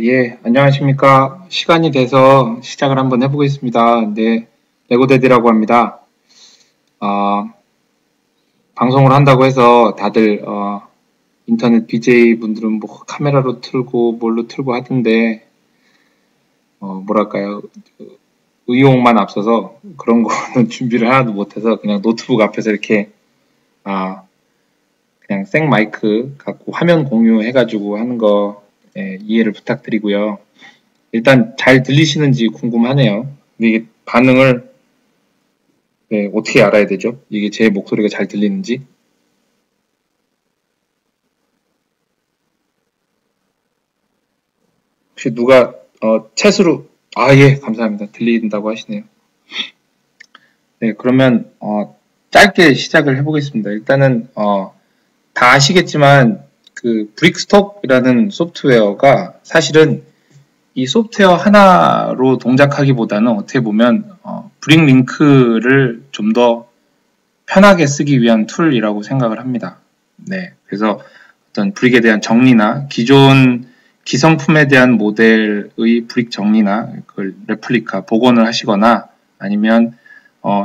예, 안녕하십니까. 시간이 돼서 시작을 한번 해보겠습니다. 네, 레고데디라고 합니다. 아, 방송을 한다고 해서 다들, 인터넷 BJ 분들은 뭐 카메라로 틀고 뭘로 틀고 하던데, 뭐랄까요. 의욕만 앞서서 그런 거는 준비를 하나도 못해서 그냥 노트북 앞에서 이렇게, 아, 그냥 생 마이크 갖고 화면 공유해가지고 하는 거, 이해를 부탁드리고요. 일단 잘 들리시는지 궁금하네요. 근데 이게 반응을 어떻게 알아야 되죠? 이게 제 목소리가 잘 들리는지. 혹시 누가 챗으로 예, 감사합니다. 들린다고 하시네요. 네, 그러면 짧게 시작을 해보겠습니다. 일단은 다 아시겠지만 그 브릭스톡이라는 소프트웨어가 사실은 이 소프트웨어 하나로 동작하기보다는 어떻게 보면 브릭 링크를 좀 더 편하게 쓰기 위한 툴이라고 생각을 합니다. 네, 그래서 어떤 브릭에 대한 정리나 기존 기성품에 대한 모델의 브릭 정리나 그걸 레플리카 복원을 하시거나 아니면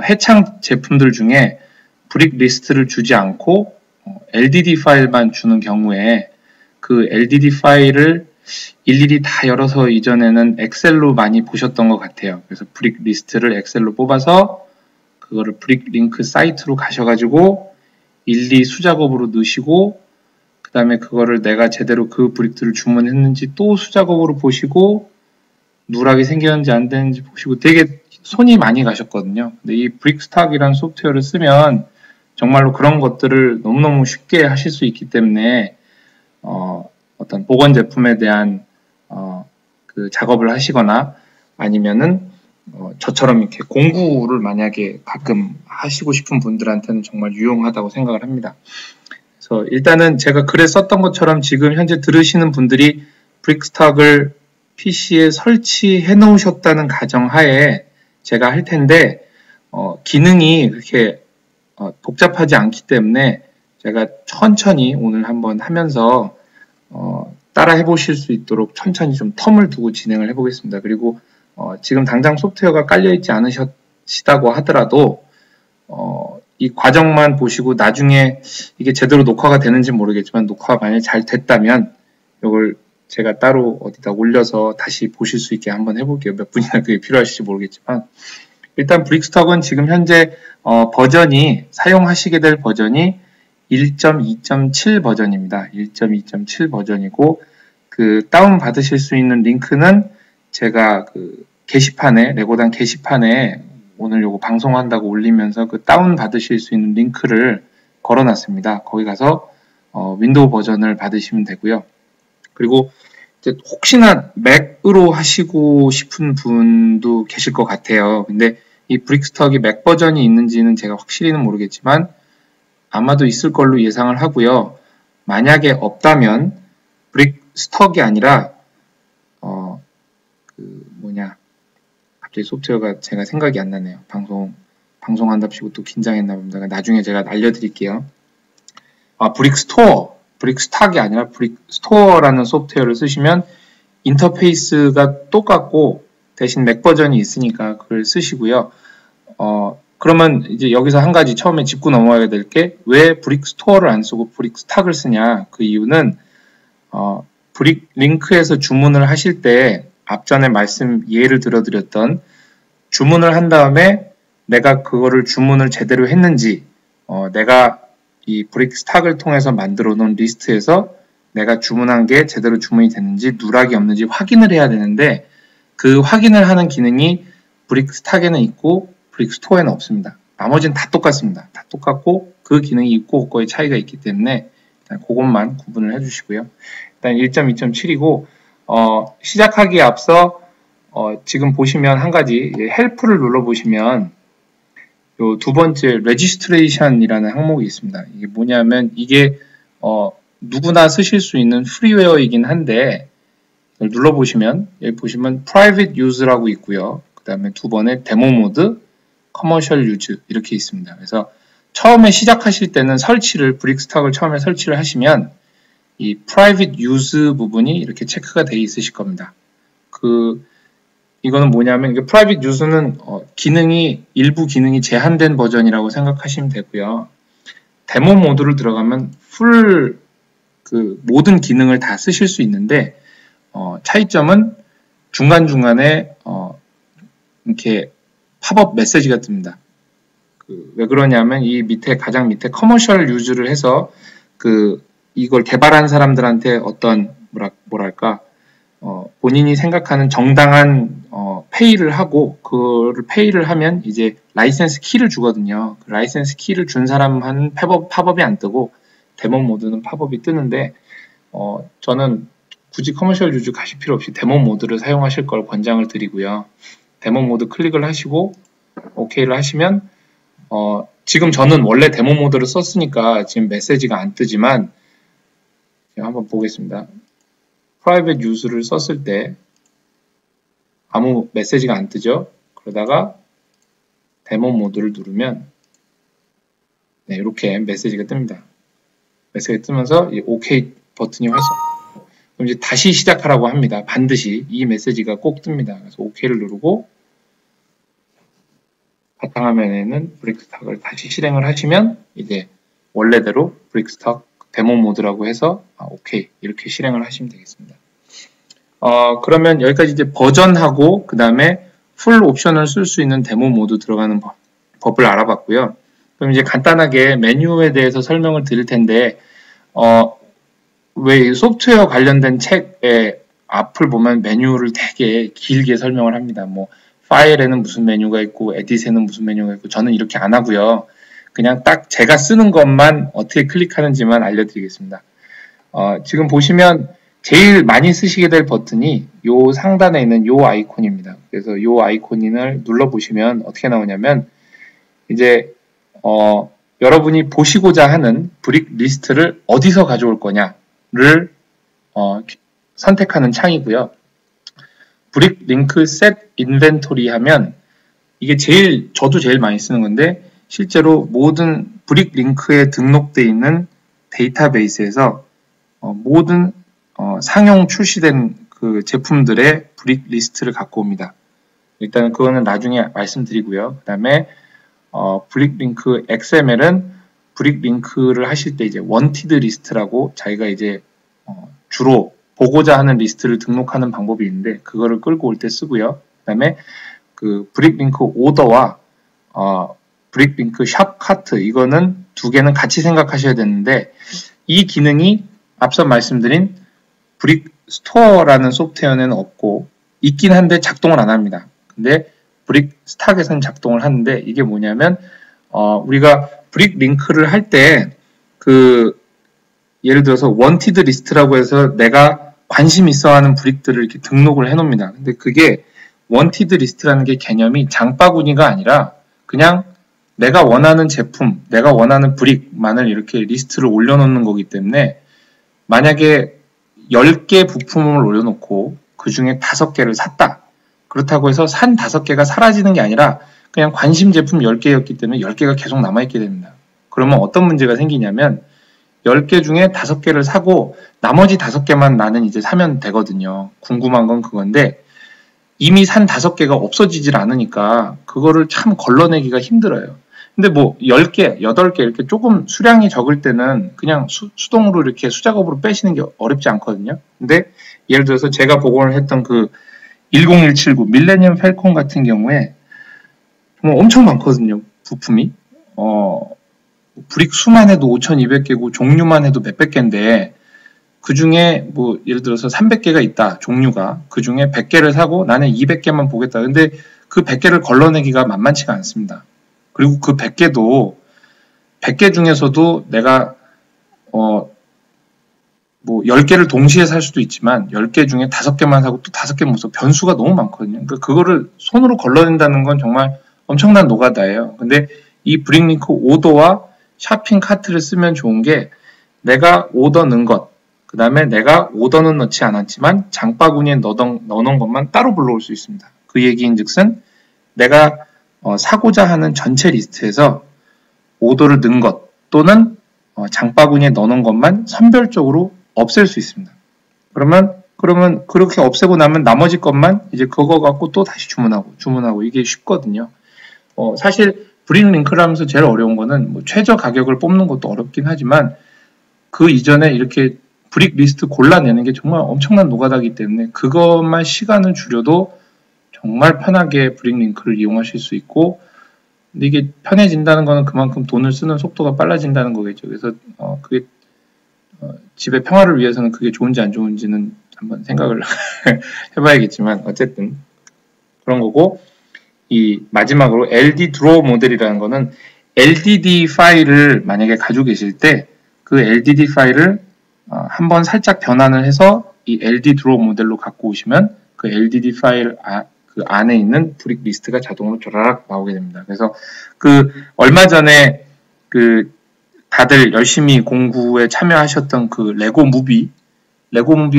해창 제품들 중에 브릭 리스트를 주지 않고 LDD 파일만 주는 경우에 그 LDD 파일을 일일이 다 열어서 이전에는 엑셀로 많이 보셨던 것 같아요. 그래서 브릭 리스트를 엑셀로 뽑아서 그거를 브릭 링크 사이트로 가셔가지고 일일이 수작업으로 넣으시고 그 다음에 그거를 내가 제대로 그 브릭들을 주문했는지 또 수작업으로 보시고 누락이 생겼는지 안 되는지 보시고 되게 손이 많이 가셨거든요. 근데 이 브릭스탁이라는 소프트웨어를 쓰면 정말로 그런 것들을 너무너무 쉽게 하실 수 있기 때문에 어떤 복원 제품에 대한 그 작업을 하시거나 아니면은 저처럼 이렇게 공부를 만약에 가끔 하시고 싶은 분들한테는 정말 유용하다고 생각을 합니다. 그래서 일단은 제가 글에 썼던 것처럼 지금 현재 들으시는 분들이 브릭스탁을 PC에 설치해 놓으셨다는 가정하에 제가 할 텐데 기능이 그렇게 복잡하지 않기 때문에 제가 천천히 오늘 한번 하면서 따라 해보실 수 있도록 천천히 좀 텀을 두고 진행을 해보겠습니다. 그리고 지금 당장 소프트웨어가 깔려있지 않으시다고 하더라도 이 과정만 보시고 나중에 이게 제대로 녹화가 되는지 모르겠지만 녹화가 만약에 잘 됐다면 이걸 제가 따로 어디다 올려서 다시 보실 수 있게 한번 해볼게요. 몇 분이나 그게 필요하실지 모르겠지만 일단 브릭스톡은 지금 현재 버전이 사용하시게 될 버전이 1.2.7 버전입니다. 1.2.7 버전이고 그 다운 받으실 수 있는 링크는 제가 그 게시판에 레고단 게시판에 오늘 요거 방송한다고 올리면서 그 다운 받으실 수 있는 링크를 걸어놨습니다. 거기 가서 윈도우 버전을 받으시면 되고요. 그리고 이제 혹시나 맥으로 하시고 싶은 분도 계실 것 같아요. 근데 이 브릭스톡이 맥 버전이 있는지는 제가 확실히는 모르겠지만 아마도 있을 걸로 예상을 하고요. 만약에 없다면 브릭스톡이 아니라 갑자기 소프트웨어가 제가 생각이 안 나네요. 방송한답시고 또 긴장했나 봅니다. 나중에 제가 알려드릴게요. 브릭스톡이 아니라 브릭스토어라는 소프트웨어를 쓰시면 인터페이스가 똑같고 대신 맥 버전이 있으니까 그걸 쓰시고요. 그러면 이제 여기서 한 가지 처음에 짚고 넘어가야 될 게 왜 브릭스토어를 안 쓰고 브릭스탁을 쓰냐. 그 이유는 브릭 링크에서 주문을 하실 때 앞전에 예를 들어드렸던 주문을 한 다음에 내가 그거를 주문을 제대로 했는지 내가 이 브릭스탁을 통해서 만들어 놓은 리스트에서 내가 주문한 게 제대로 주문이 됐는지 누락이 없는지 확인을 해야 되는데 그 확인을 하는 기능이 브릭스탁에는 있고 브릭스토어에는 없습니다. 나머지는 다 똑같습니다. 다 똑같고 그 기능이 있고 없고의 차이가 있기 때문에 일단 그것만 구분을 해주시고요. 일단 1.2.7이고 시작하기에 앞서 지금 보시면 한 가지 헬프를 눌러보시면 요 두 번째 레지스트레이션이라는 항목이 있습니다. 이게 뭐냐면 이게 누구나 쓰실 수 있는 프리웨어이긴 한데 이걸 눌러보시면 여기 보시면 private use라고 있고요. 그 다음에 두 번에 데모 모드, commercial use 이렇게 있습니다. 그래서 처음에 시작하실 때는 브릭스탁을 처음에 설치를 하시면 이 private use 부분이 이렇게 체크가 되어 있으실 겁니다. 이거는 뭐냐면, 이게 private use는 일부 기능이 제한된 버전이라고 생각하시면 되고요. 데모 모드를 들어가면 모든 기능을 다 쓰실 수 있는데, 차이점은 중간중간에 이렇게 팝업 메시지가 뜹니다. 왜 그러냐면 이 가장 밑에 커머셜 유즈를 해서 이걸 개발한 사람들한테 어떤 뭐랄까 본인이 생각하는 정당한 페이를 하고, 그거를 페이를 하면 이제 라이센스 키를 주거든요. 그 라이센스 키를 준 사람은 팝업이 안 뜨고 데모 모드는 팝업이 뜨는데, 저는 굳이 커머셜 유즈 가실 필요 없이 데모 모드를 사용하실 걸 권장을 드리고요. 데모 모드 클릭을 하시고 OK를 하시면, 지금 저는 원래 데모 모드를 썼으니까 지금 메시지가 안 뜨지만, 제가 한번 보겠습니다. 프라이빗 유즈를 썼을 때 아무 메시지가 안 뜨죠. 그러다가 데모 모드를 누르면 이렇게 메시지가 뜹니다. 메시지가 뜨면서 이 OK 버튼이 활성. 그럼 이제 다시 시작하라고 합니다. 반드시 이 메시지가 꼭 뜹니다. 그래서 OK를 누르고 바탕화면에는 브릭스탁을 다시 실행을 하시면 이제 원래대로 브릭스탁 데모 모드라고 해서 OK 이렇게 실행을 하시면 되겠습니다. 그러면 여기까지 이제 버전하고 그 다음에 풀 옵션을 쓸 수 있는 데모 모드 들어가는 법을 알아봤고요. 그럼 이제 간단하게 메뉴에 대해서 설명을 드릴 텐데, 왜 소프트웨어 관련된 책의 앞을 보면 메뉴를 되게 길게 설명을 합니다. 뭐 파일에는 무슨 메뉴가 있고 에딧에는 무슨 메뉴가 있고, 저는 이렇게 안 하고요. 그냥 딱 제가 쓰는 것만 어떻게 클릭하는지만 알려드리겠습니다. 지금 보시면 제일 많이 쓰시게 될 버튼이 요 상단에 있는 요 아이콘입니다. 그래서 요 아이콘을 눌러보시면 어떻게 나오냐면, 이제 여러분이 보시고자 하는 브릭 리스트를 어디서 가져올 거냐를 선택하는 창이고요. 브릭 링크 셋 인벤토리 하면, 이게 저도 제일 많이 쓰는 건데, 실제로 모든 브릭 링크에 등록되어 있는 데이터베이스에서 모든 상용 출시된 그 제품들의 브릭 리스트를 갖고 옵니다. 일단은 그거는 나중에 말씀드리고요. 그 다음에 브릭 링크 XML은 브릭 링크를 하실 때 이제 원티드 리스트라고 자기가 이제 주로 보고자 하는 리스트를 등록하는 방법이 있는데, 그거를 끌고 올 때 쓰고요. 그 다음에 그 브릭 링크 오더와 브릭 링크 샵 카트, 이거는 두 개는 같이 생각하셔야 되는데, 이 기능이 앞서 말씀드린 브릭 스토어라는 소프트웨어는 없고, 있긴 한데 작동을 안 합니다. 근데 브릭 스탁에서는 작동을 하는데, 이게 뭐냐면 우리가 브릭 링크를 할 때 예를 들어서 원티드 리스트라고 해서 내가 관심 있어 하는 브릭들을 이렇게 등록을 해 놓습니다. 근데 그게 원티드 리스트라는 게 개념이 장바구니가 아니라 그냥 내가 원하는 제품, 내가 원하는 브릭만을 이렇게 리스트를 올려놓는 거기 때문에, 만약에 10개 부품을 올려놓고 그 중에 5개를 샀다. 그렇다고 해서 산 5개가 사라지는 게 아니라 그냥 관심 제품 10개였기 때문에 10개가 계속 남아있게 됩니다. 그러면 어떤 문제가 생기냐면, 10개 중에 5개를 사고 나머지 5개만 나는 이제 사면 되거든요. 궁금한 건 그건데, 이미 산 5개가 없어지질 않으니까 그거를 참 걸러내기가 힘들어요. 근데 뭐 10개, 8개 이렇게 조금 수량이 적을 때는 그냥 수동으로 이렇게 수작업으로 빼시는 게 어렵지 않거든요. 근데 예를 들어서 제가 복원을 했던 그 10179 밀레니엄 팰콘 같은 경우에 정말 엄청 많거든요. 부품이. 브릭 수만 해도 5200개고 종류만 해도 몇백 개인데, 그 중에 뭐 예를 들어서 300개가 있다, 종류가. 그 중에 100개를 사고 나는 200개만 보겠다. 근데 그 100개를 걸러내기가 만만치가 않습니다. 그리고 그 100개도 100개 중에서도 내가 뭐 10개를 동시에 살 수도 있지만 10개 중에 5개만 사고 또 5개 못 사. 변수가 너무 많거든요. 그러니까 그거를 손으로 걸러낸다는 건 정말 엄청난 노가다예요. 근데 이 브릭링크 오더와 샤핑 카트를 쓰면 좋은 게, 내가 오더 넣은 것, 그 다음에 내가 오더는 넣지 않았지만 장바구니에 넣어놓은 것만 따로 불러올 수 있습니다. 그 얘기인 즉슨 내가 사고자 하는 전체 리스트에서 오더를 넣은 것 또는 장바구니에 넣어놓은 것만 선별적으로 없앨 수 있습니다. 그러면 그렇게 없애고 나면 나머지 것만 이제 그거 갖고 또 다시 주문하고 이게 쉽거든요. 사실 브릭 링크를 하면서 제일 어려운 거는 뭐 최저 가격을 뽑는 것도 어렵긴 하지만 그 이전에 이렇게 브릭 리스트 골라내는 게 정말 엄청난 노가다이기 때문에 그것만 시간을 줄여도 정말 편하게 브릭 링크를 이용하실 수 있고, 근데 이게 편해진다는 거는 그만큼 돈을 쓰는 속도가 빨라진다는 거겠죠. 그래서 그게 집의 평화를 위해서는 그게 좋은지 안 좋은지는 한번 생각을 해봐야겠지만 어쨌든 그런 거고, 이 마지막으로 LD 드로우 모델이라는 거는 LDD 파일을 만약에 가지고 계실 때 그 LDD 파일을 한번 살짝 변환을 해서 이 LD 드로우 모델로 갖고 오시면 그 LDD 파일 그 안에 있는 브릭 리스트가 자동으로 쫙 나오게 됩니다. 그래서 그 얼마 전에 그 다들 열심히 공부에 참여하셨던 그 레고 무비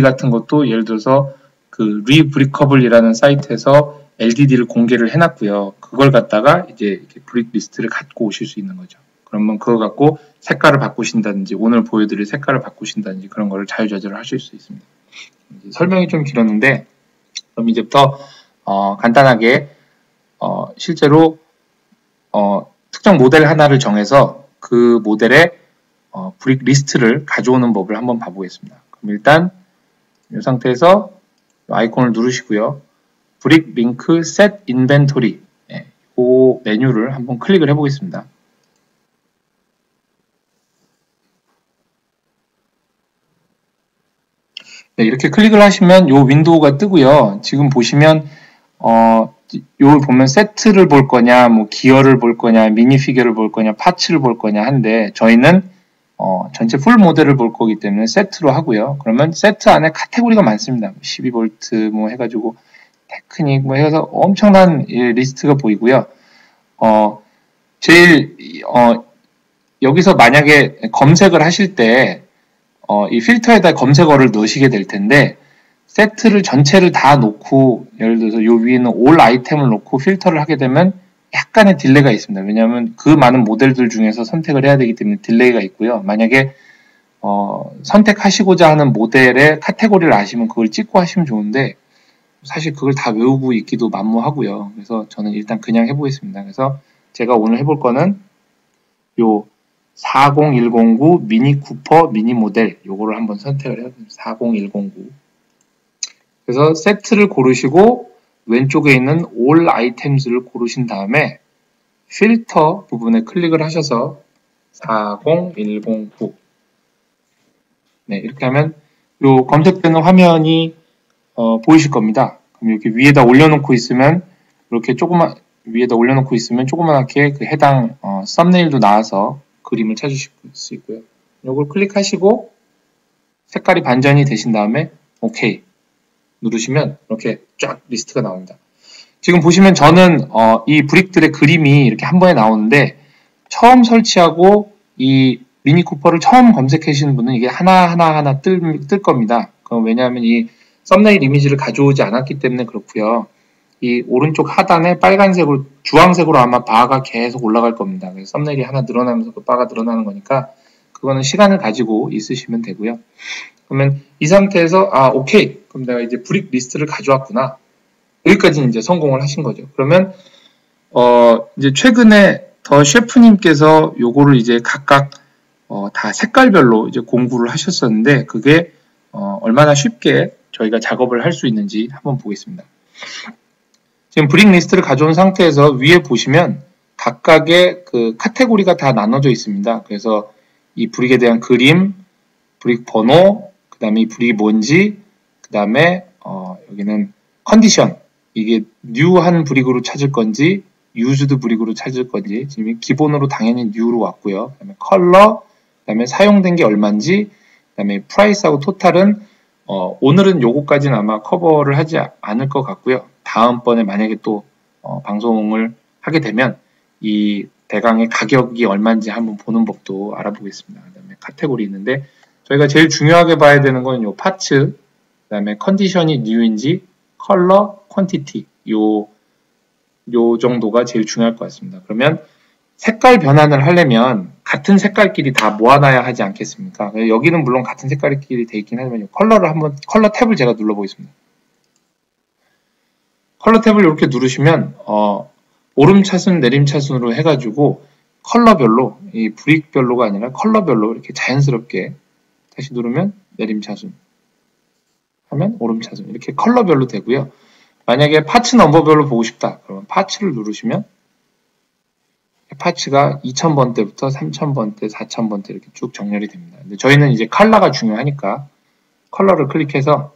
같은 것도 예를 들어서 그 리브리커블이라는 사이트에서 LDD를 공개를 해놨고요. 그걸 갖다가 이제 이렇게 브릭 리스트를 갖고 오실 수 있는 거죠. 그러면 그거 갖고 색깔을 바꾸신다든지 오늘 보여드릴 색깔을 바꾸신다든지 그런 거를 자유자재로 하실 수 있습니다. 설명이 좀 길었는데 그럼 이제부터 간단하게 실제로 특정 모델 하나를 정해서 그 모델의 브릭 리스트를 가져오는 법을 한번 봐보겠습니다. 그럼 일단 이 상태에서 아이콘을 누르시고요. 브릭 링크 셋 인벤토리 그 메뉴를 한번 클릭을 해보겠습니다. 네, 이렇게 클릭을 하시면 이 윈도우가 뜨고요. 지금 보시면 요 보면 세트를 볼 거냐, 뭐 기어를 볼 거냐, 미니 피겨를 볼 거냐, 파츠를 볼 거냐 한데 저희는 전체 풀 모델을 볼 거기 때문에 세트로 하고요. 그러면 세트 안에 카테고리가 많습니다. 12V 뭐 해가지고 테크닉 뭐 해서 엄청난 리스트가 보이고요. 여기서 만약에 검색을 하실 때 이 필터에다 검색어를 넣으시게 될 텐데 세트를 전체를 다 놓고 예를 들어서 요 위에는 올 아이템을 놓고 필터를 하게 되면 약간의 딜레이가 있습니다. 왜냐하면 그 많은 모델들 중에서 선택을 해야 되기 때문에 딜레이가 있고요. 만약에 선택하시고자 하는 모델의 카테고리를 아시면 그걸 찍고 하시면 좋은데 사실 그걸 다 외우고 있기도 만무하고요. 그래서 저는 일단 그냥 해보겠습니다. 그래서 제가 오늘 해볼 거는 요 40109 미니 쿠퍼 미니 모델 요거를 한번 선택을 해요. 40109. 그래서 세트를 고르시고 왼쪽에 있는 All Items를 고르신 다음에 필터 부분에 클릭을 하셔서 40109 네, 이렇게 하면 요 검색되는 화면이 보이실 겁니다. 그럼 이렇게 위에다 올려놓고 있으면 이렇게 위에다 올려놓고 있으면 조그맣게 그 해당 썸네일도 나와서 그림을 찾으실 수 있고요. 요걸 클릭하시고 색깔이 반전이 되신 다음에 OK 누르시면 이렇게 쫙 리스트가 나옵니다. 지금 보시면 저는 이 브릭들의 그림이 이렇게 한 번에 나오는데 처음 설치하고 이 미니 쿠퍼를 처음 검색하시는 분은 이게 하나하나 뜰 겁니다. 왜냐하면 이 썸네일 이미지를 가져오지 않았기 때문에 그렇고요. 이 오른쪽 하단에 빨간색으로 주황색으로 아마 바가 계속 올라갈 겁니다. 그래서 썸네일이 하나 늘어나면서 그 바가 늘어나는 거니까 그거는 시간을 가지고 있으시면 되고요. 그러면 이 상태에서 오케이. 그럼 내가 이제 브릭 리스트를 가져왔구나. 여기까지는 이제 성공을 하신 거죠. 그러면 이제 최근에 더 셰프님께서 요거를 이제 각각 다 색깔별로 이제 공부를 하셨었는데 그게 얼마나 쉽게 저희가 작업을 할 수 있는지 한번 보겠습니다. 지금 브릭 리스트를 가져온 상태에서 위에 보시면 각각의 그 카테고리가 다 나눠져 있습니다. 그래서 이 브릭에 대한 그림, 브릭 번호, 그 다음에 이 브릭이 뭔지, 그 다음에 여기는 컨디션, 이게 뉴한 브릭으로 찾을 건지 유즈드 브릭으로 찾을 건지 지금 기본으로 당연히 뉴로 왔고요. 그 다음에 컬러, 그 다음에 사용된 게 얼마인지, 그 다음에 프라이스하고 토탈은 오늘은 요거까지는 아마 커버를 하지 않을 것 같고요. 다음번에 만약에 또 방송을 하게 되면 이 대강의 가격이 얼마인지 한번 보는 법도 알아보겠습니다. 그 다음에 카테고리 있는데 저희가 제일 중요하게 봐야 되는 건 요 파츠, 그 다음에 컨디션이 뉴인지, 컬러, 퀀티티 요 정도가 제일 중요할 것 같습니다. 그러면 색깔 변환을 하려면 같은 색깔끼리 다 모아놔야 하지 않겠습니까? 여기는 물론 같은 색깔끼리 돼 있긴 하지만 컬러를 한번 컬러 탭을 제가 눌러보겠습니다. 컬러 탭을 이렇게 누르시면 오름차순, 내림차순으로 해가지고 컬러별로, 이 브릭별로가 아니라 컬러별로 이렇게 자연스럽게 다시 누르면 내림차순 하면 오름차순 이렇게 컬러별로 되고요. 만약에 파츠 넘버별로 보고 싶다 그러면 파츠를 누르시면 파츠가 2000번대부터 3000번대, 4000번대 이렇게 쭉 정렬이 됩니다. 근데 저희는 이제 컬러가 중요하니까 컬러를 클릭해서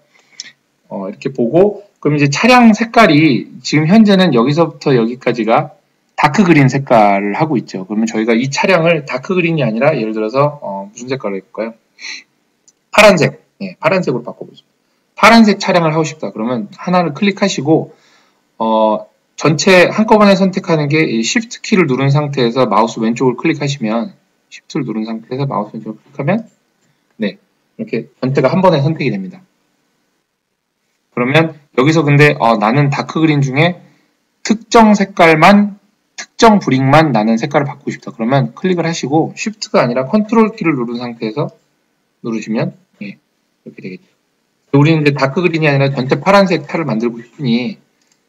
이렇게 보고, 그럼 이제 차량 색깔이 지금 현재는 여기서부터 여기까지가 다크 그린 색깔을 하고 있죠. 그러면 저희가 이 차량을 다크 그린이 아니라 예를 들어서 무슨 색깔로 해볼까요? 파란색, 파란색으로 바꿔보죠. 파란색 차량을 하고 싶다 그러면 하나를 클릭하시고 전체 한꺼번에 선택하는 게 Shift 키를 누른 상태에서 마우스 왼쪽을 클릭하시면, Shift를 누른 상태에서 마우스 왼쪽을 클릭하면 네, 이렇게 전체가 한 번에 선택이 됩니다. 그러면 여기서 근데 나는 다크 그린 중에 특정 색깔만, 특정 브릭만 나는 색깔을 바꾸고 싶다 그러면 클릭을 하시고 Shift가 아니라 컨트롤 키를 누른 상태에서 누르시면 이렇게 되겠죠. 우리는 이제 다크 그린이 아니라 전체 파란색 탈을 만들고 싶으니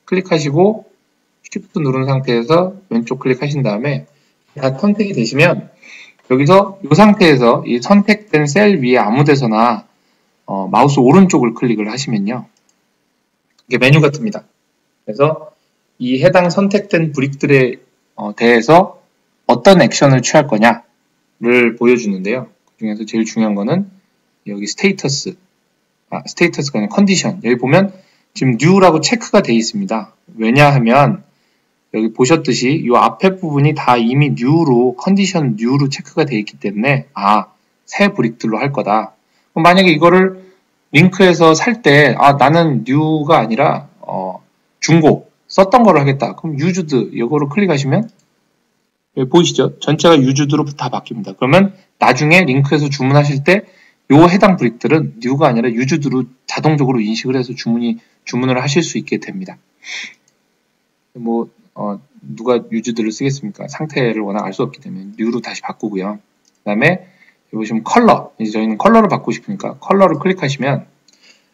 클릭하시고 Shift 누른 상태에서 왼쪽 클릭하신 다음에 다 선택이 되시면 여기서 이 상태에서 이 선택된 셀 위에 아무 데서나 마우스 오른쪽을 클릭을 하시면요, 이게 메뉴가 뜹니다. 그래서 이 해당 선택된 브릭들에 대해서 어떤 액션을 취할 거냐를 보여주는데요. 그 중에서 제일 중요한 거는 여기 스테이터스가 아니라 컨디션. 여기 보면 지금 new라고 체크가 되어 있습니다. 왜냐하면 여기 보셨듯이 이 앞에 부분이 다 이미 new로, 컨디션 new로 체크가 되어 있기 때문에 새 브릭들로 할 거다. 그럼 만약에 이거를 링크에서 살 때 나는 new가 아니라 중고 썼던 거를 하겠다. 그럼 used 이거로 클릭하시면 여기 보이시죠? 전체가 used로 다 바뀝니다. 그러면 나중에 링크에서 주문하실 때 이 해당 브릭들은 new가 아니라 used로 자동적으로 인식을 해서 주문을 하실 수 있게 됩니다. 누가 used를 쓰겠습니까? 상태를 워낙 알 수 없기 때문에 new로 다시 바꾸고요. 그 다음에 여기 보시면 컬러, 이제 저희는 컬러를 바꾸고 싶으니까 컬러를 클릭하시면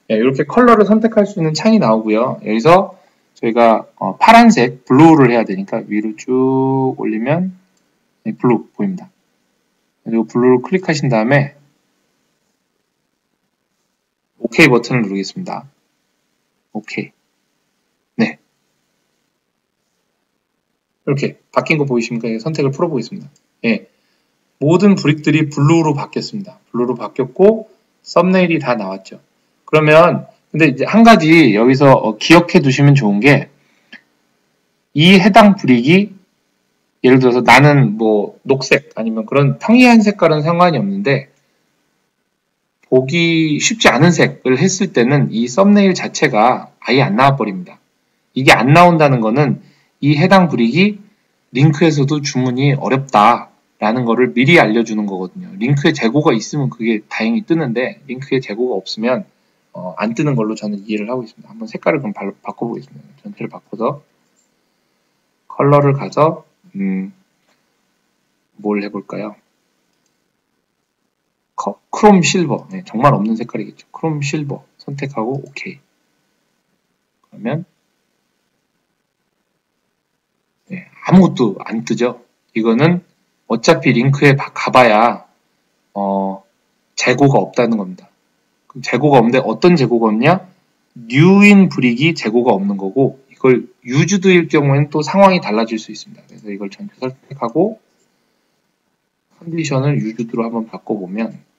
이렇게 컬러를 선택할 수 있는 창이 나오고요. 여기서 저희가 파란색, 블루를 해야 되니까 위로 쭉 올리면 블루 보입니다. 그리고 블루를 클릭하신 다음에 OK 버튼을 누르겠습니다. OK. 네. 이렇게 바뀐 거 보이십니까? 선택을 풀어보겠습니다. 모든 브릭들이 블루로 바뀌었습니다. 블루로 바뀌었고 썸네일이 다 나왔죠. 그러면 근데 이제 한 가지 여기서 기억해 두시면 좋은 게, 이 해당 브릭이 예를 들어서 나는 녹색 아니면 그런 평이한 색깔은 상관이 없는데 보기 쉽지 않은 색을 했을 때는 이 썸네일 자체가 아예 안 나와 버립니다. 이게 안 나온다는 거는 이 해당 브릭이 링크에서도 주문이 어렵다라는 거를 미리 알려주는 거거든요. 링크에 재고가 있으면 그게 다행히 뜨는데 링크에 재고가 없으면 안 뜨는 걸로 저는 이해를 하고 있습니다. 한번 색깔을 그럼 바꿔보겠습니다. 전체를 바꿔서 컬러를 가서 뭘 해볼까요? 크롬 실버, 정말 없는 색깔이겠죠. 크롬 실버 선택하고 OK. 그러면 아무것도 안 뜨죠. 이거는 어차피 링크에 가봐야 재고가 없다는 겁니다. 그럼 재고가 없는데 어떤 재고가 없냐? new인 브릭이 재고가 없는 거고, 이걸 used일 경우에는 또 상황이 달라질 수 있습니다. 그래서 이걸 전체 선택하고 컨디션을 used로 한번 바꿔보면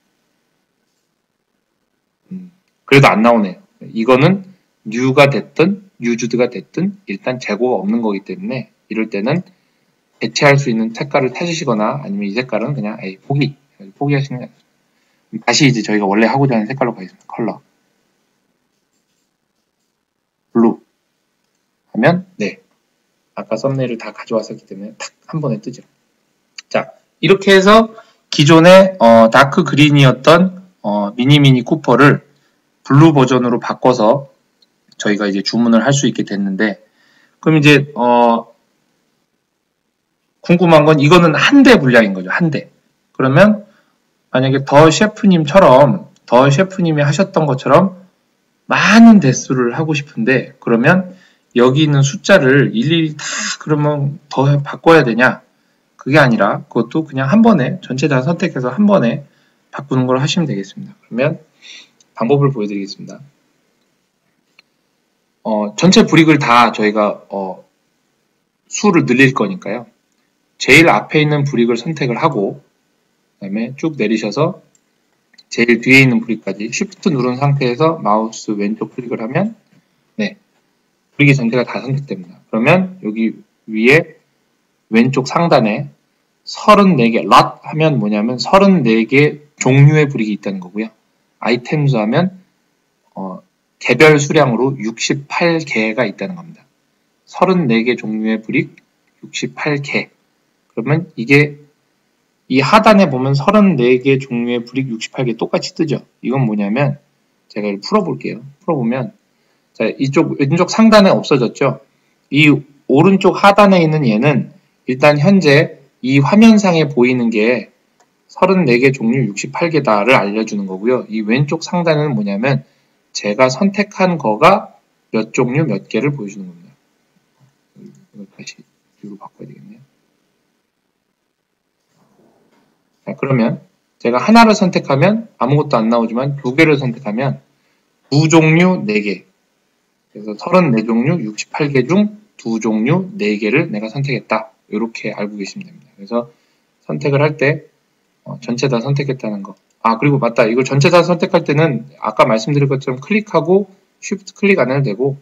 그래도 안 나오네요. 이거는 new가 됐든 used가 됐든 일단 재고가 없는 거기 때문에 이럴 때는 대체할 수 있는 색깔을 찾으시거나 아니면 이 색깔은 그냥 포기하시는 게 아니죠. 다시 이제 저희가 원래 하고자 하는 색깔로 가겠습니다. 컬러 블루 하면 아까 썸네일을 다 가져왔었기 때문에 탁 한 번에 뜨죠. 자, 이렇게 해서 기존의 다크 그린이었던 미니 쿠퍼를 블루 버전으로 바꿔서 저희가 이제 주문을 할 수 있게 됐는데, 그럼 이제 궁금한 건 이거는 한 대 분량인 거죠. 한 대. 그러면 만약에 더 셰프님이 하셨던 것처럼 많은 대수를 하고 싶은데, 그러면 여기 있는 숫자를 일일이 다 그러면 더 바꿔야 되냐? 그게 아니라 그것도 그냥 한 번에 전체 다 선택해서 한 번에 바꾸는 걸 하시면 되겠습니다. 그러면 방법을 보여드리겠습니다. 전체 브릭을 다 저희가 수를 늘릴 거니까요. 제일 앞에 있는 브릭을 선택을 하고 그 다음에 쭉 내리셔서 제일 뒤에 있는 브릭까지 Shift 누른 상태에서 마우스 왼쪽 클릭을 하면 네, 브릭이 전체가 다 선택됩니다. 그러면 여기 위에 왼쪽 상단에 34개, lot 하면 뭐냐면 34개 종류의 브릭이 있다는 거고요. items 하면 개별 수량으로 68개가 있다는 겁니다. 34개 종류의 브릭 68개. 그러면 이게 이 하단에 보면 34개 종류의 브릭 68개 똑같이 뜨죠. 이건 뭐냐면 제가 이걸 풀어볼게요. 풀어보면 자, 이쪽 왼쪽 상단에 없어졌죠. 이 오른쪽 하단에 있는 얘는 일단 현재 이 화면상에 보이는 게 34개 종류 68개다를 알려주는 거고요. 이 왼쪽 상단은 뭐냐면 제가 선택한 거가 몇 종류 몇 개를 보여주는 겁니다. 이걸 다시 뷰로 바꿔야 되겠네요. 자, 그러면 제가 하나를 선택하면 아무것도 안 나오지만 두 개를 선택하면 두 종류 4개. 그래서 34종류 68개 중 두 종류 4개를 내가 선택했다. 이렇게 알고 계시면 됩니다. 그래서 선택을 할 때 전체 다 선택했다는 거. 아, 그리고 맞다. 이걸 전체 다 선택할 때는 아까 말씀드린 것처럼 클릭하고 Shift 클릭 안 해도 되고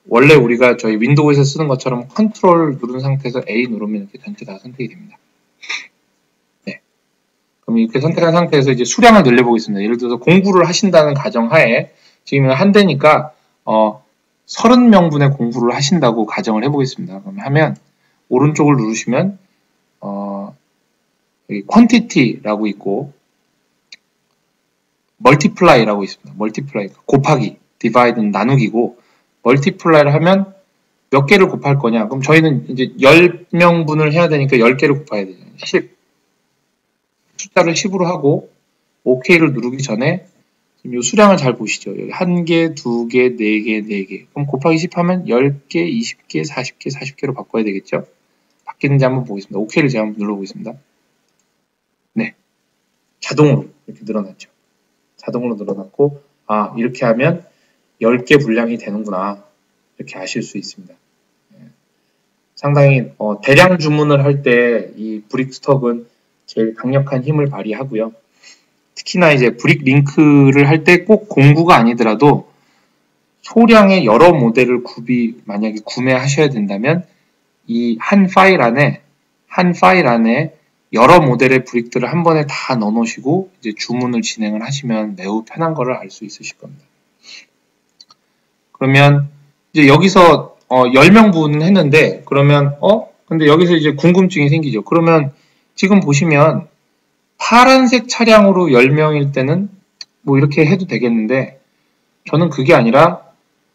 원래 우리가 저희 윈도우에서 쓰는 것처럼 컨트롤 누른 상태에서 A 누르면 이렇게 전체 다 선택이 됩니다. 네. 그럼 이렇게 선택한 상태에서 이제 수량을 늘려보겠습니다. 예를 들어서 공부를 하신다는 가정하에 지금 한 대니까 30명분의 공부를 하신다고 가정을 해보겠습니다. 그럼 하면 오른쪽을 누르시면 여기 quantity라고 있고 multiply라고 있습니다. multiply 곱하기, divide는 나누기고 multiply를 하면 몇 개를 곱할 거냐? 그럼 저희는 이제 10명분을 해야 되니까 10개를 곱해야 되잖아요. 10 숫자를 10으로 하고 OK를 누르기 전에 이 수량을 잘 보시죠. 여기 1개, 2개, 4개, 4개. 그럼 곱하기 10 하면 10개, 20개, 40개, 40개로 바꿔야 되겠죠? 바뀌는지 한번 보겠습니다. OK를 제가 한번 눌러보겠습니다. 네. 자동으로 이렇게 늘어났죠. 자동으로 늘어났고, 아, 이렇게 하면 10개 분량이 되는구나. 이렇게 아실 수 있습니다. 상당히, 대량 주문을 할 때 이 브릭 스톡은 제일 강력한 힘을 발휘하고요. 특히나 이제 브릭 링크를 할 때 꼭 공구가 아니더라도 소량의 여러 모델을 만약에 구매하셔야 된다면 이 한 파일 안에 여러 모델의 브릭들을 한 번에 다 넣어 놓으시고 이제 주문을 진행을 하시면 매우 편한 거를 알 수 있으실 겁니다. 그러면 이제 여기서 10명분 했는데 그러면 근데 여기서 이제 궁금증이 생기죠. 그러면 지금 보시면 파란색 차량으로 10명일 때는 뭐 이렇게 해도 되겠는데 저는 그게 아니라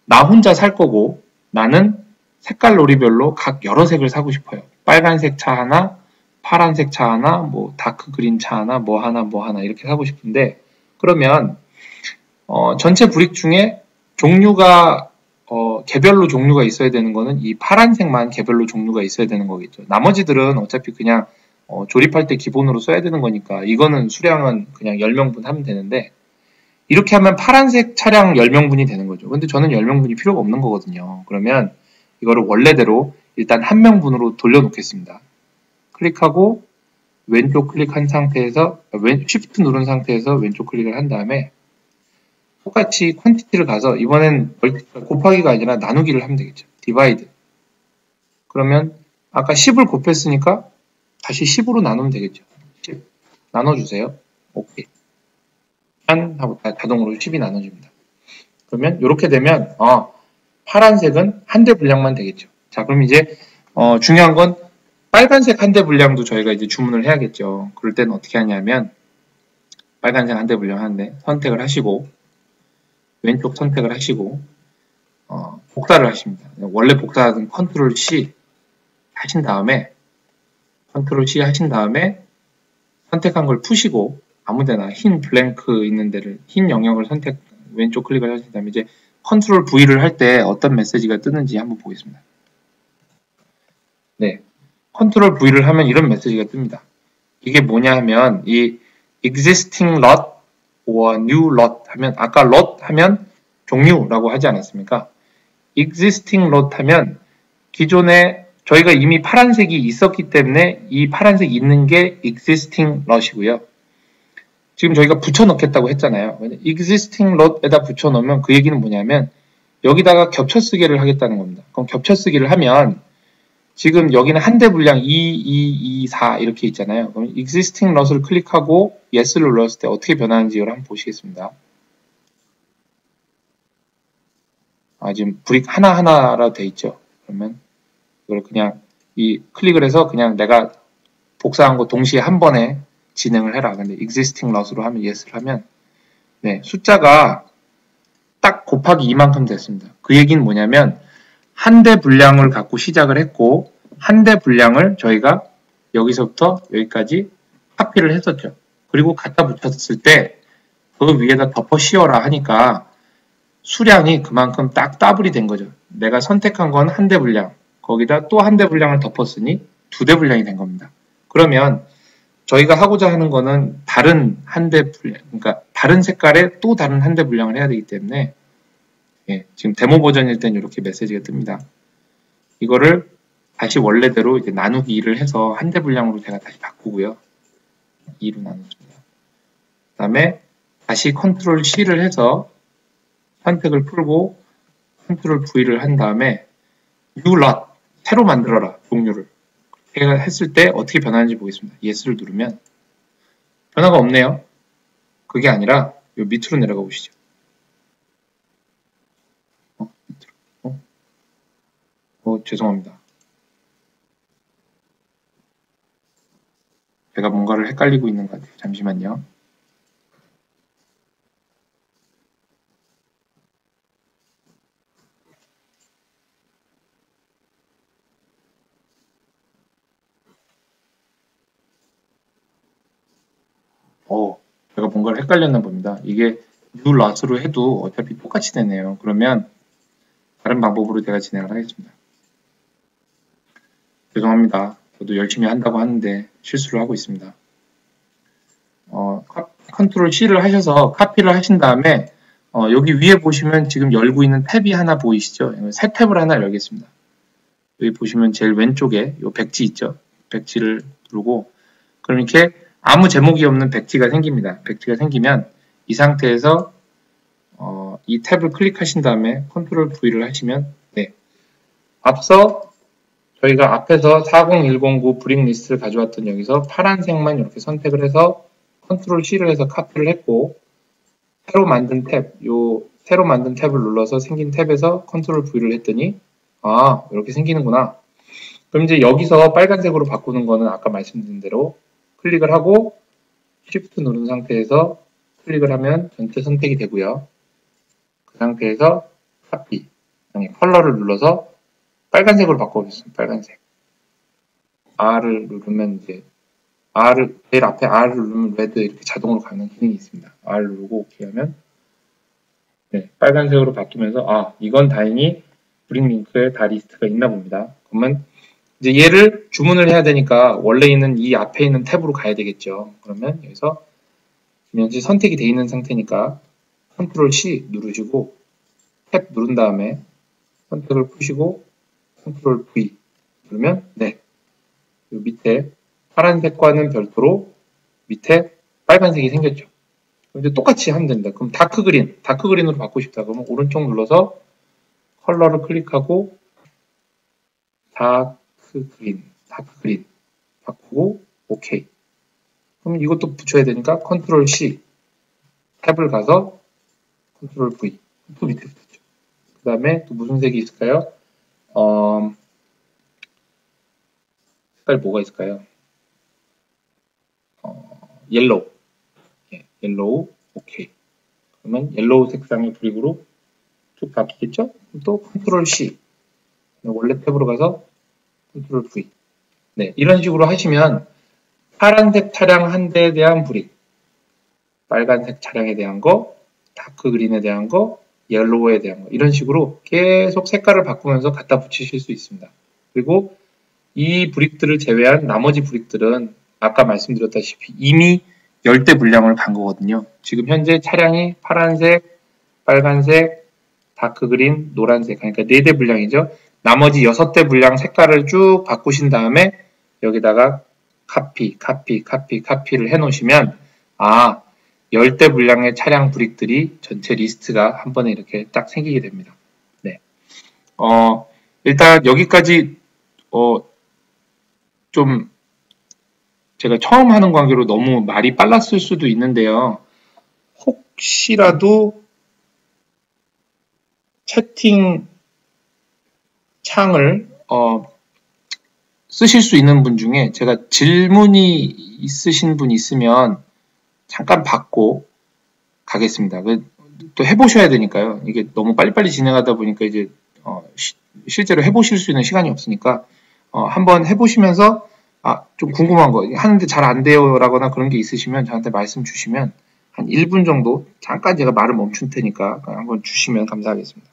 나 혼자 살 거고 나는 색깔 놀이별로 각 여러 색을 사고 싶어요. 빨간색 차 하나, 파란색 차 하나, 뭐 다크 그린 차 하나, 뭐 하나 이렇게 사고 싶은데 그러면 전체 브릭 중에 종류가 개별로 종류가 있어야 되는 거는 이 파란색만 개별로 종류가 있어야 되는 거겠죠. 나머지들은 어차피 그냥 조립할 때 기본으로 써야 되는 거니까 이거는 수량은 그냥 10명분 하면 되는데 이렇게 하면 파란색 차량 10명분이 되는 거죠. 근데 저는 10명분이 필요가 없는 거거든요. 그러면 이거를 원래대로 일단 1명분으로 돌려놓겠습니다. 클릭하고 왼쪽 클릭한 상태에서 Shift 누른 상태에서 왼쪽 클릭을 한 다음에 똑같이 quantity를 가서 이번엔 곱하기가 아니라 나누기를 하면 되겠죠. divide. 그러면 아까 10을 곱했으니까 다시 10으로 나누면 되겠죠. 10 나눠주세요. 오케이. 하고 자동으로 10이 나눠집니다. 그러면 이렇게 되면 파란색은 한 대 분량만 되겠죠. 자, 그럼 이제 중요한 건 빨간색 한 대 분량도 저희가 이제 주문을 해야겠죠. 그럴 때는 어떻게 하냐면 빨간색 한 대 분량 하는데 선택을 하시고 왼쪽 선택을 하시고 복사를 하십니다. 원래 복사하던 컨트롤 C 하신 다음에 선택한 걸 푸시고 아무데나 흰 블랭크 있는 데를 흰 영역을 왼쪽 클릭을 하신 다음에 이제 컨트롤 V를 할 때 어떤 메시지가 뜨는지 한번 보겠습니다. 네, 컨트롤 V를 하면 이런 메시지가 뜹니다. 이게 뭐냐 하면 이 existing lot or new lot 하면 아까 lot 하면 종류라고 하지 않았습니까? existing lot 하면 기존에 저희가 이미 파란색이 있었기 때문에 이 파란색 있는 게 existing lot이고요. 지금 저희가 붙여넣겠다고 했잖아요. existing lot에다 붙여넣으면 그 얘기는 뭐냐면 여기다가 겹쳐쓰기를 하겠다는 겁니다. 그럼 겹쳐쓰기를 하면 지금 여기는 한 대 분량 2, 2, 2, 4 이렇게 있잖아요. 그럼 existing lot을 클릭하고 yes를 눌렀을 때 어떻게 변하는지 한번 보시겠습니다. 지금 브릭 하나하나로 돼 있죠. 그러면 이걸 그냥 클릭을 해서 그냥 내가 복사한 거 동시에 한 번에 진행을 해라. 근데 existing lot으로 하면 yes를 하면 네, 숫자가 딱 곱하기 2만큼 됐습니다. 그 얘기는 뭐냐면 한 대 분량을 갖고 시작을 했고 한 대 분량을 저희가 여기서부터 여기까지 카피를 했었죠. 그리고 갖다 붙였을 때 그 위에다 덮어 씌워라 하니까 수량이 그만큼 딱 더블이 된 거죠. 내가 선택한 건 한 대 분량, 거기다 또 한 대 분량을 덮었으니 두 대 분량이 된 겁니다. 그러면 저희가 하고자 하는 거는 다른 한 대 분량, 그러니까 다른 색깔의 또 다른 한 대 분량을 해야 되기 때문에 예, 지금 데모 버전일 땐 이렇게 메시지가 뜹니다. 이거를 다시 원래대로 이제 나누기 2를 해서 한 대 분량으로 제가 다시 바꾸고요. 2로 나눴습니다. 그 다음에 다시 컨트롤 C를 해서 선택을 풀고 컨트롤 V를 한 다음에 new lot, 새로 만들어라, 종류를. 제가 했을 때 어떻게 변하는지 보겠습니다. yes를 누르면 변화가 없네요. 그게 아니라 요 밑으로 내려가 보시죠. 죄송합니다. 제가 뭔가를 헷갈리고 있는 것 같아요. 잠시만요. 제가 뭔가를 헷갈렸나 봅니다. 이게 new lot으로 해도 어차피 똑같이 되네요. 그러면 다른 방법으로 제가 진행을 하겠습니다. 죄송합니다. 저도 열심히 한다고 하는데 실수를 하고 있습니다. 컨트롤 C를 하셔서 카피를 하신 다음에 여기 위에 보시면 지금 열고 있는 탭이 하나 보이시죠? 새 탭을 하나 열겠습니다. 여기 보시면 제일 왼쪽에 이 백지 있죠? 백지를 누르고 그럼 이렇게 아무 제목이 없는 백지가 생깁니다. 백지가 생기면 이 상태에서 이 탭을 클릭하신 다음에 컨트롤 V를 하시면 네. 앞서 저희가 앞에서 40109 브릭 리스트를 가져왔던 여기서 파란색만 이렇게 선택을 해서 컨트롤 C를 해서 카피를 했고 새로 만든 탭을 눌러서 생긴 탭에서 컨트롤 V를 했더니 이렇게 생기는구나. 그럼 이제 여기서 빨간색으로 바꾸는 거는 아까 말씀드린 대로 클릭을 하고 Shift 누른 상태에서 클릭을 하면 전체 선택이 되고요. 그 상태에서 카피, 컬러를 눌러서 빨간색으로 바꿔보겠습니다. 빨간색. R을 누르면 이제 제일 앞에 R을 누르면 레드 이렇게 자동으로 가는 기능이 있습니다. R을 누르고 OK 하면 네, 빨간색으로 바뀌면서 이건 다행히 브릭링크에 다 리스트가 있나 봅니다. 그러면 이제 얘를 주문을 해야 되니까 원래 있는 이 앞에 있는 탭으로 가야 되겠죠. 그러면 여기서 현재 선택이 되어 있는 상태니까 컨트롤 C 누르시고 탭 누른 다음에 선택을 푸시고 컨트롤 V 누르면 네, 이 밑에 파란색과는 별도로 밑에 빨간색이 생겼죠. 이제 똑같이 하면 됩니다. 그럼 다크그린으로 바꾸고 싶다. 그러면 오른쪽 눌러서 컬러를 클릭하고 다크그린 바꾸고 OK. 그럼 이것도 붙여야 되니까 컨트롤 C 탭을 가서 컨트롤 V 또 밑에 붙였죠. 그 다음에 또 무슨 색이 있을까요? 색깔 뭐가 있을까요? 옐로우. 옐로우, 오케이. 그러면 옐로우 색상의 브릭으로 쭉 바뀌겠죠? 또 컨트롤 C. 원래 탭으로 가서 컨트롤 V. 네, 이런 식으로 하시면 파란색 차량 한 대에 대한 브릭, 빨간색 차량에 대한 거, 다크 그린에 대한 거, 옐로우에 대한 거 이런 식으로 계속 색깔을 바꾸면서 갖다 붙이실 수 있습니다. 그리고 이 브릭들을 제외한 나머지 브릭들은 아까 말씀드렸다시피 이미 열대 분량을 간 거거든요. 지금 현재 차량이 파란색, 빨간색, 다크그린, 노란색 그러니까 4대 분량이죠. 나머지 6대 분량 색깔을 쭉 바꾸신 다음에 여기다가 카피를 해놓으시면 열대 분량의 차량 브릭들이 전체 리스트가 한 번에 이렇게 딱 생기게 됩니다. 네. 일단 여기까지 좀 제가 처음 하는 관계로 너무 말이 빨랐을 수도 있는데요. 혹시라도 채팅 창을 쓰실 수 있는 분 중에 제가 질문이 있으신 분 있으면 잠깐 받고 가겠습니다. 또 해보셔야 되니까요. 이게 너무 빨리빨리 진행하다 보니까 이제 실제로 해보실 수 있는 시간이 없으니까 한번 해보시면서 좀 궁금한 거 하는데 잘 안 돼요 라거나 그런 게 있으시면 저한테 말씀 주시면 한 1분 정도 잠깐 제가 말을 멈춘 테니까 한번 주시면 감사하겠습니다.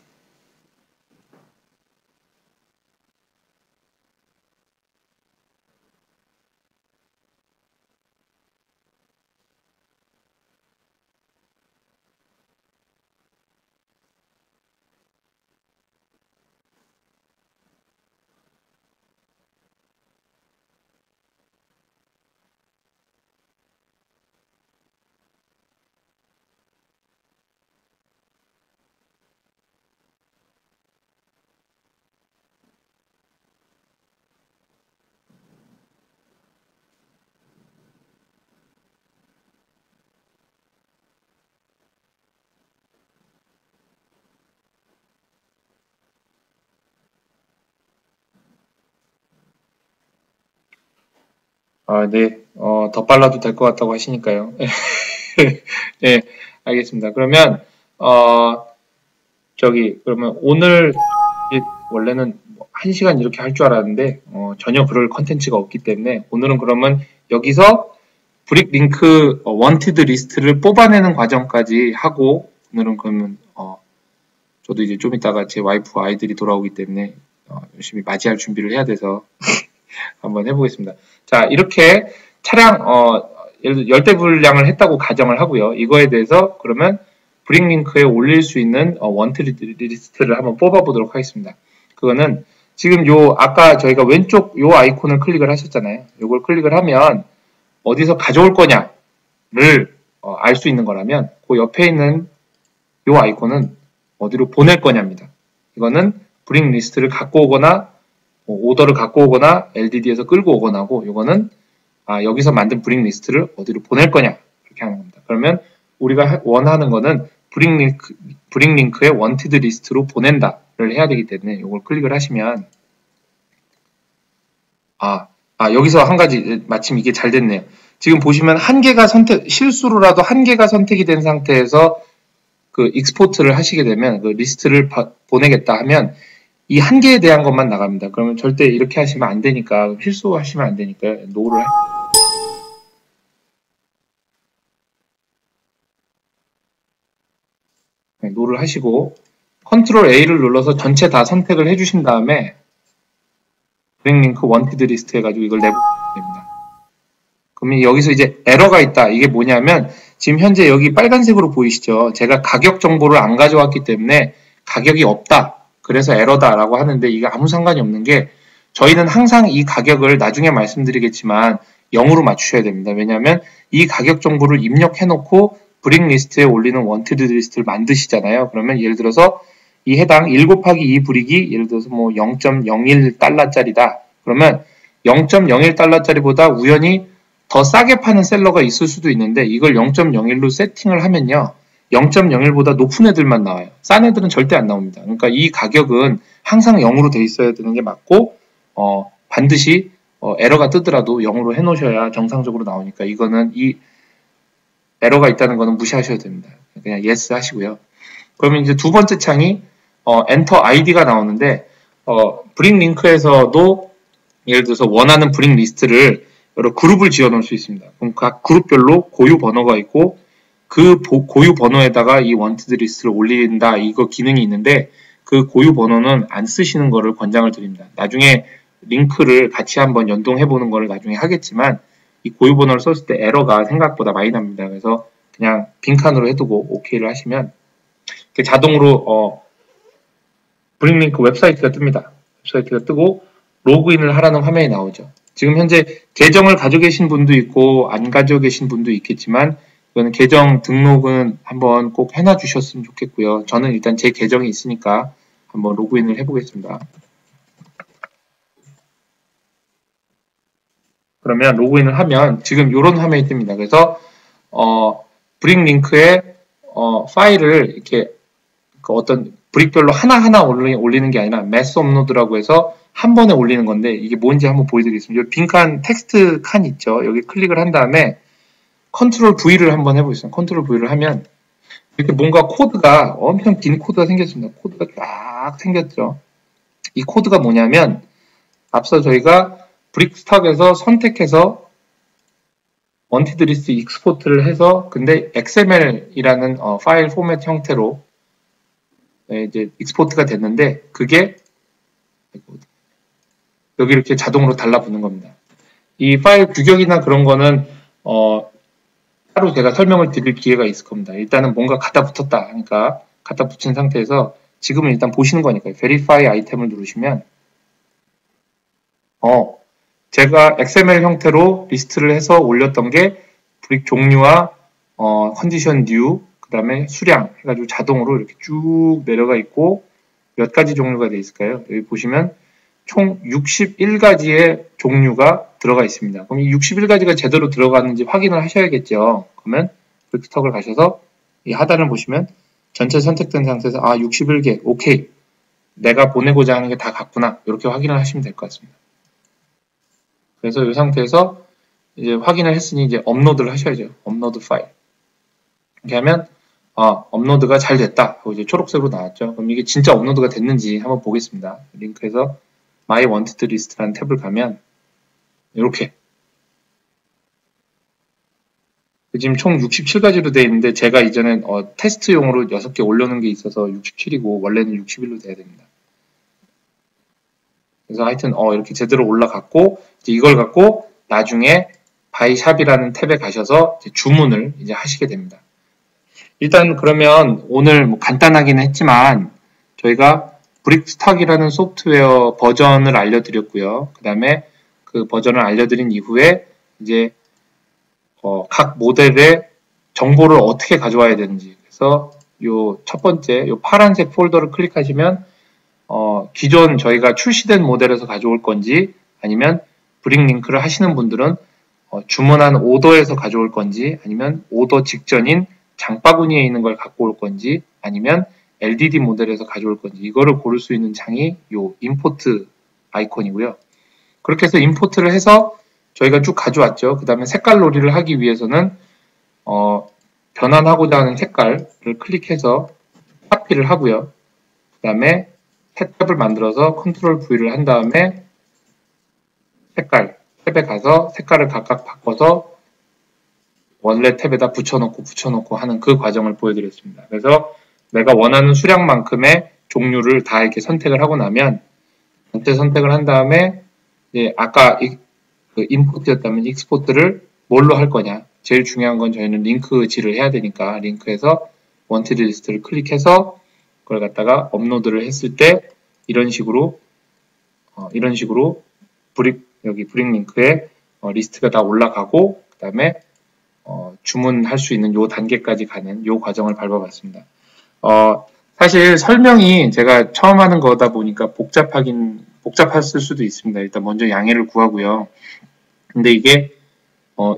네, 더 빨라도 될 것 같다고 하시니까요. 네, 알겠습니다. 그러면, 그러면 오늘, 원래는 1시간 이렇게 할 줄 알았는데, 전혀 그럴 컨텐츠가 없기 때문에, 오늘은 그러면 여기서 브릭 링크 원티드 리스트를 뽑아내는 과정까지 하고, 오늘은 그러면, 저도 이제 좀 이따가 제 와이프 아이들이 돌아오기 때문에, 열심히 맞이할 준비를 해야 돼서, 한번 해보겠습니다. 자, 이렇게 차량 예를 들어 열대 분량을 했다고 가정을 하고요. 이거에 대해서 그러면 브릭 링크에 올릴 수 있는 원티드 리스트를 한번 뽑아보도록 하겠습니다. 그거는 지금 아까 저희가 왼쪽 요 아이콘을 클릭을 하셨잖아요. 요걸 클릭을 하면 어디서 가져올 거냐를 알 수 있는 거라면 그 옆에 있는 요 아이콘은 어디로 보낼 거냐입니다. 이거는 브릭 리스트를 갖고 오거나 오더를 갖고 오거나 LDD에서 끌고 오거나 하고 이거는 여기서 만든 브릭 리스트를 어디로 보낼 거냐 이렇게 하는 겁니다. 그러면 우리가 원하는 거는 브릭 링크의 원티드 리스트로 보낸다를 해야 되기 때문에 이걸 클릭을 하시면 여기서 한 가지 마침 이게 잘 됐네요. 지금 보시면 한 개가 실수로라도 한 개가 선택이 된 상태에서 그 익스포트를 하시게 되면 그 리스트를 보내겠다 하면 이 한 개에 대한 것만 나갑니다. 그러면 절대 이렇게 하시면 안 되니까 실수하시면 안 되니까 노를 하시고 컨트롤 A를 눌러서 전체 다 선택을 해주신 다음에 브릭 링크 원티드 리스트 해가지고 이걸 내보내면 됩니다. 그러면 여기서 이제 에러가 있다. 이게 뭐냐면 지금 현재 여기 빨간색으로 보이시죠? 제가 가격 정보를 안 가져왔기 때문에 가격이 없다. 그래서 에러다라고 하는데 이게 아무 상관이 없는 게 저희는 항상 이 가격을 나중에 말씀드리겠지만 0으로 맞추셔야 됩니다. 왜냐하면 이 가격 정보를 입력해놓고 브릭 리스트에 올리는 원티드 리스트를 만드시잖아요. 그러면 예를 들어서 이 해당 1 곱하기 2 브릭이 예를 들어서 뭐 0.01달러짜리다. 그러면 0.01달러짜리보다 우연히 더 싸게 파는 셀러가 있을 수도 있는데 이걸 0.01로 세팅을 하면요. 0.01보다 높은 애들만 나와요. 싼 애들은 절대 안 나옵니다. 그러니까 이 가격은 항상 0으로 돼 있어야 되는 게 맞고 반드시 에러가 뜨더라도 0으로 해놓으셔야 정상적으로 나오니까 이거는 이 에러가 있다는 거는 무시하셔야 됩니다. 그냥 yes 하시고요. 그러면 이제 두 번째 창이 엔터 아이디가 나오는데 브릭 링크에서도 예를 들어서 원하는 브릭 리스트를 여러 그룹을 지어 놓을 수 있습니다. 그럼 각 그룹별로 고유 번호가 있고 그 고유 번호에다가 이 원티드 리스트를 올린다 이거 기능이 있는데 그 고유 번호는 안 쓰시는 거를 권장을 드립니다. 나중에 링크를 같이 한번 연동해 보는 거를 나중에 하겠지만 이 고유 번호를 썼을 때 에러가 생각보다 많이 납니다. 그래서 그냥 빈칸으로 해두고 OK를 하시면 자동으로 브링링크 웹사이트가 뜹니다. 웹사이트가 뜨고 로그인을 하라는 화면이 나오죠. 지금 현재 계정을 가지고 계신 분도 있고 안 가지고 계신 분도 있겠지만 이거는 계정 등록은 한번 꼭 해놔 주셨으면 좋겠고요. 저는 일단 제 계정이 있으니까 한번 로그인을 해보겠습니다. 그러면 로그인을 하면 지금 이런 화면이 뜹니다. 그래서 브릭링크에 파일을 이렇게 어떤 브릭별로 하나하나 올리는 게 아니라 매스 업로드라고 해서 한 번에 올리는 건데 이게 뭔지 한번 보여드리겠습니다. 여기 빈칸 텍스트 칸 있죠. 여기 클릭을 한 다음에 컨트롤 V를 한번 해보겠습니다. 컨트롤 V를 하면 이렇게 뭔가 코드가 엄청 긴 코드가 생겼습니다. 코드가 쫙 생겼죠. 이 코드가 뭐냐면 앞서 저희가 브릭스탁에서 선택해서 원티드 리스트 익스포트를 해서 근데 XML이라는 파일 포맷 형태로 이제 익스포트가 됐는데 그게 여기 이렇게 자동으로 달라붙는 겁니다. 이 파일 규격이나 그런 거는 따로 제가 설명을 드릴 기회가 있을 겁니다. 일단은 뭔가 갖다 붙었다 하니까 갖다 붙인 상태에서 지금은 일단 보시는 거니까요. Verify 아이템을 누르시면 제가 XML 형태로 리스트를 해서 올렸던 게 브릭 종류와 컨디션 new 그 다음에 수량 해가지고 자동으로 이렇게 쭉 내려가 있고 몇 가지 종류가 되어 있을까요? 여기 보시면 총 61가지의 종류가 들어가 있습니다. 그럼 이 61가지가 제대로 들어가는지 확인을 하셔야겠죠. 그러면 브릭스탁을 가셔서 이 하단을 보시면 전체 선택된 상태에서 61개 오케이 내가 보내고자 하는 게 다 같구나 이렇게 확인을 하시면 될 것 같습니다. 그래서 이 상태에서 이제 확인을 했으니 이제 업로드를 하셔야죠. 업로드 파일. 이렇게 하면 업로드가 잘 됐다 하고 이제 초록색으로 나왔죠. 그럼 이게 진짜 업로드가 됐는지 한번 보겠습니다. 링크에서 My Wanted List라는 탭을 가면 이렇게 지금 총 67가지로 되어 있는데 제가 이전엔 테스트용으로 6개 올려놓은 게 있어서 67이고 원래는 61로 돼야 됩니다. 그래서 하여튼 이렇게 제대로 올라갔고 이제 이걸 갖고 나중에 바이샵이라는 탭에 가셔서 이제 주문을 이제 하시게 됩니다. 일단 그러면 오늘 뭐 간단하긴 했지만 저희가 브릭스탁이라는 소프트웨어 버전을 알려드렸고요. 그 다음에 그 버전을 알려드린 이후에 이제 각 모델의 정보를 어떻게 가져와야 되는지 그래서 요 첫 번째 요 파란색 폴더를 클릭하시면 기존 저희가 출시된 모델에서 가져올 건지 아니면 브릭링크를 하시는 분들은 주문한 오더에서 가져올 건지 아니면 오더 직전인 장바구니에 있는 걸 갖고 올 건지 아니면 LDD 모델에서 가져올 건지 이거를 고를 수 있는 창이 요 임포트 아이콘이고요. 그렇게 해서 임포트를 해서 저희가 쭉 가져왔죠. 그 다음에 색깔 놀이를 하기 위해서는 변환하고자 하는 색깔을 클릭해서 카피를 하고요. 그 다음에 새 탭을 만들어서 컨트롤 V를 한 다음에 색깔 탭에 가서 색깔을 각각 바꿔서 원래 탭에다 붙여놓고 하는 그 과정을 보여드렸습니다. 그래서 내가 원하는 수량만큼의 종류를 다 이렇게 선택을 하고 나면 전체 선택을 한 다음에 이제 아까 그 임포트였다면 익스포트를 뭘로 할 거냐 제일 중요한 건 저희는 링크질을 해야 되니까 링크에서 원티드 리스트를 클릭해서 그걸 갖다가 업로드를 했을 때 이런 식으로 여기 브릭링크에 리스트가 다 올라가고 그 다음에 주문할 수 있는 요 단계까지 가는 요 과정을 밟아봤습니다. 사실 설명이 제가 처음 하는 거다 보니까 복잡했을 수도 있습니다. 일단 먼저 양해를 구하고요. 근데 이게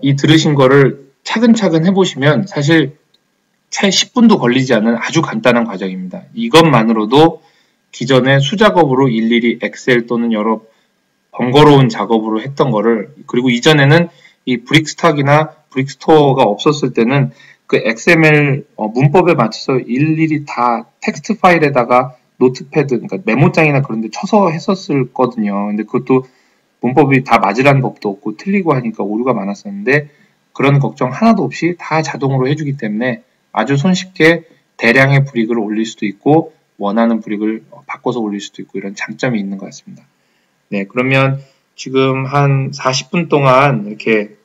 이 들으신 거를 차근차근 해보시면 사실 채 10분도 걸리지 않은 아주 간단한 과정입니다. 이것만으로도 기존의 수작업으로 일일이 엑셀 또는 여러 번거로운 작업으로 했던 거를 그리고 이전에는 이 브릭스탁이나 브릭스토어가 없었을 때는 그 XML 문법에 맞춰서 일일이 다 텍스트 파일에다가 노트패드, 그러니까 메모장이나 그런 데 쳐서 했었을 거든요. 근데 그것도 문법이 다 맞으라는 법도 없고 틀리고 하니까 오류가 많았었는데 그런 걱정 하나도 없이 다 자동으로 해주기 때문에 아주 손쉽게 대량의 브릭을 올릴 수도 있고 원하는 브릭을 바꿔서 올릴 수도 있고 이런 장점이 있는 것 같습니다. 네, 그러면 지금 한 40분 동안 이렇게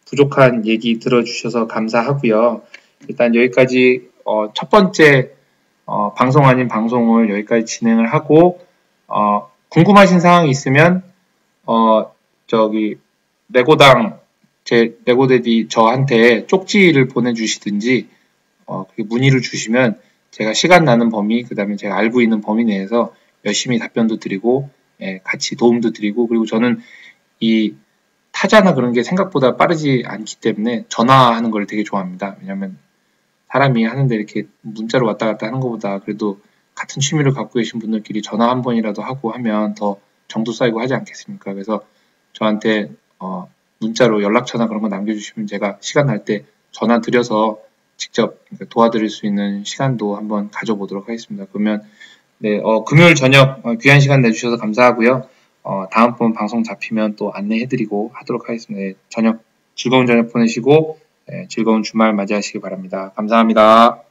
부족한 얘기 들어주셔서 감사하고요. 일단 여기까지 첫 번째 방송 아닌 방송을 여기까지 진행을 하고 궁금하신 사항이 있으면 레고당 제 레고데디 저한테 쪽지를 보내주시든지 문의를 주시면 제가 시간 나는 범위 그 다음에 제가 알고 있는 범위 내에서 열심히 답변도 드리고 같이 도움도 드리고 그리고 저는 이 타자나 그런 게 생각보다 빠르지 않기 때문에 전화하는 걸 되게 좋아합니다. 왜냐하면 사람이 하는데 이렇게 문자로 왔다 갔다 하는 것보다 그래도 같은 취미를 갖고 계신 분들끼리 전화 한 번이라도 하고 하면 더 정도 쌓이고 하지 않겠습니까? 그래서 저한테 문자로 연락처나 그런 거 남겨주시면 제가 시간 날 때 전화 드려서 직접 도와드릴 수 있는 시간도 한번 가져보도록 하겠습니다. 그러면 네, 금요일 저녁 귀한 시간 내주셔서 감사하고요. 다음번 방송 잡히면 또 안내해드리고 하도록 하겠습니다. 네, 즐거운 저녁 보내시고 즐거운 주말 맞이하시기 바랍니다. 감사합니다.